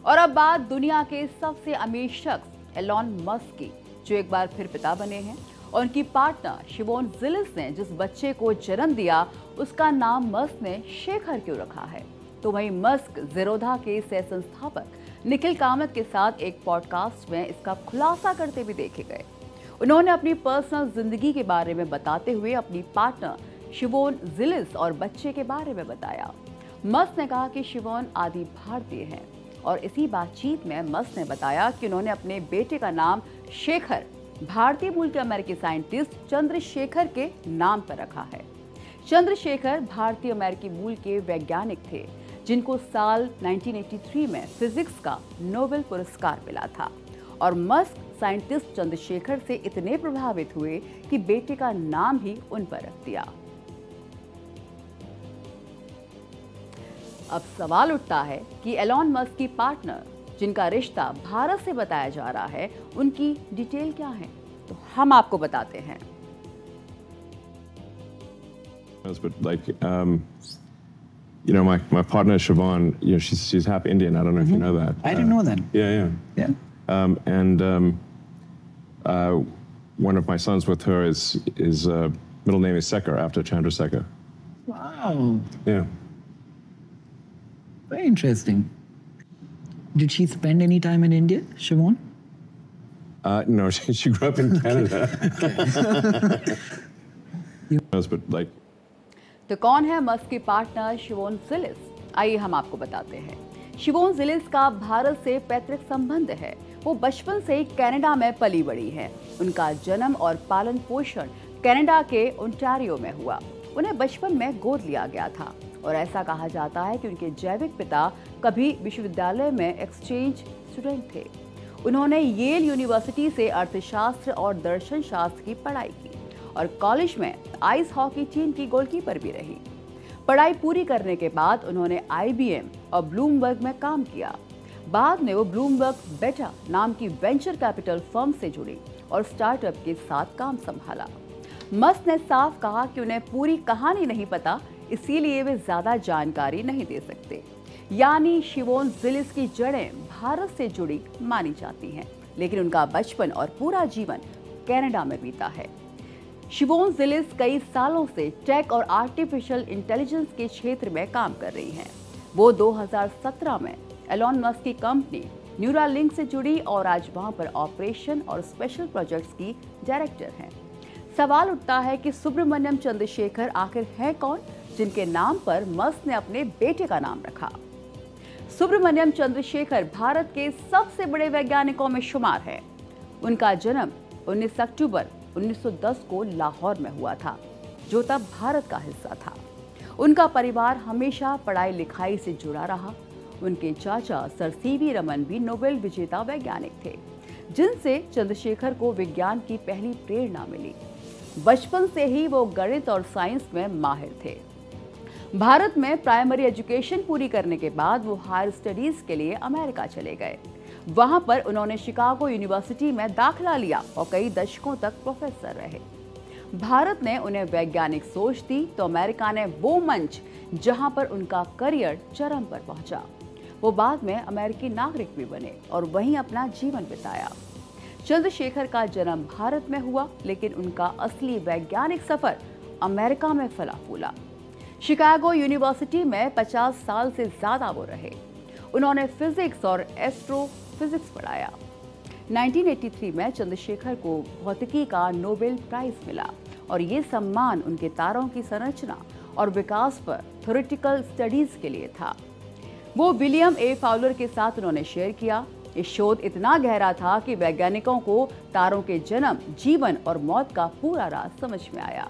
और अब बात दुनिया के सबसे अमीर शख्स एलॉन मस्क की, जो एक बार फिर पिता बने हैं। और उनकी पार्टनर शिवोन जिलिस ने जिस बच्चे को जन्म दिया उसका नाम मस्क ने शेखर क्यों रखा है। तो वहीं मस्क ज़ेरोधा के सह संस्थापक निखिल कामत के साथ एक पॉडकास्ट में इसका खुलासा करते भी देखे गए। उन्होंने अपनी पर्सनल जिंदगी के बारे में बताते हुए अपनी पार्टनर शिवोन जिलिस और बच्चे के बारे में बताया। मस्क ने कहा कि शिवोन आदि भारतीय हैं और इसी बातचीत में मस्क ने बताया कि उन्होंने अपने बेटे का नाम शेखर भारतीय मूल के अमेरिकी साइंटिस्ट चंद्रशेखर के नाम पर रखा है। चंद्रशेखर भारतीय अमेरिकी मूल के वैज्ञानिक थे जिनको साल 1983 में फिजिक्स का नोबेल पुरस्कार मिला था। और मस्क साइंटिस्ट चंद्रशेखर से इतने प्रभावित हुए कि बेटे का नाम ही उन पर रख दिया। अब सवाल उठता है कि एलॉन मस्क की पार्टनर जिनका रिश्ता भारत से बताया जा रहा है, उनकी डिटेल क्या है, तो हम आपको बताते हैं। But like, you know, my partner Siobhan, you know, she's half Indian. I don't know if you know that. I didn't know that. Yeah. One of my sons with her is middle name is Sekhar after Chandrasekhar. Wow. Yeah. Very interesting. Did she spend any time in India, Siobhan? No, she grew up in Canada. But like. तो कौन है Musk की partner शिवोन जिलिस? आइए हम आपको बताते हैं। शिवोन जिलिस का भारत से पैतृक संबंध है। वो बचपन से ही कनाडा में पली बड़ी हैं। उनका जन्म और पालन पोषण कनाडा के ओंटारियो में हुआ। उन्हें बचपन में गोद लिया गया था और ऐसा कहा जाता है कि उनके जैविक पिता कभी विश्वविद्यालय में एक्सचेंज स्टूडेंट थे। उन्होंने येल यूनिवर्सिटी से अर्थशास्त्र और दर्शन शास्त्र की पढ़ाई की और कॉलेज में आइस हॉकी टीम की गोलकीपर भी रही। पढ़ाई पूरी करने के बाद उन्होंने IBM और ब्लूमबर्ग में काम किया। बाद में वो ब्लूमबर्ग बेटा नाम की वेंचर कैपिटल फर्म से जुड़ी और स्टार्टअप के साथ काम संभाला। मस्क ने साफ कहा कि उन्हें पूरी कहानी नहीं पता, इसीलिए वे ज्यादा जानकारी नहीं दे सकते। यानी शिवोन जिलिस की जड़ें भारत से जुड़ी मानी जाती हैं, लेकिन उनका बचपन और पूरा जीवन कनाडा में बीता है। शिवोन जिलिस कई सालों से टेक और आर्टिफिशियल इंटेलिजेंस के क्षेत्र में काम कर रही हैं। वो 2017 में एलॉन मस्क की कंपनी न्यूरालिंक से जुड़ी और आज वहां पर ऑपरेशन और स्पेशल प्रोजेक्ट्स की डायरेक्टर हैं। सवाल उठता है कि सुब्रमण्यम चंद्रशेखर आखिर है कौन, जिनके नाम पर मस्क ने अपने बेटे का नाम रखा। सुब्रमण्यम चंद्रशेखर भारत के सबसे बड़े वैज्ञानिकों में शुमार है। उनका जन्म 19 अक्टूबर 1910 को लाहौर में हुआ था, जो तब भारत का हिस्सा था। उनका परिवार हमेशा पढ़ाई लिखाई से जुड़ा रहा। उनके चाचा सर सीवी रमन भी नोबेल विजेता वैज्ञानिक थे, जिनसे चंद्रशेखर को विज्ञान की पहली प्रेरणा मिली। बचपन से ही वो गणित और साइंस में माहिर थे। भारत में प्राइमरी एजुकेशन पूरी करने के बाद वो हायर स्टडीज के लिए अमेरिका चले गए। वहां पर उन्होंने शिकागो यूनिवर्सिटी में दाखिला लिया और कई दशकों तक प्रोफेसर रहे। भारत ने उन्हें वैज्ञानिक सोच दी तो अमेरिका ने वो मंच जहां पर उनका करियर चरम पर पहुंचा। वो बाद में अमेरिकी नागरिक भी बने और वहीं अपना जीवन बिताया। चंद्रशेखर का जन्म भारत में हुआ, लेकिन उनका असली वैज्ञानिक सफर अमेरिका में फला फूला। शिकागो यूनिवर्सिटी में 50 साल से ज्यादा वो रहे। उन्होंने फिजिक्स और एस्ट्रोफिजिक्स पढ़ाया। 1983 में चंद्रशेखर को भौतिकी का नोबेल प्राइज मिला और ये सम्मान उनके तारों की संरचना और विकास पर थ्योरेटिकल स्टडीज के लिए था। वो विलियम ए फाउलर के साथ उन्होंने शेयर किया। ये शोध इतना गहरा था कि वैज्ञानिकों को तारों के जन्म, जीवन और मौत का पूरा राज समझ में आया।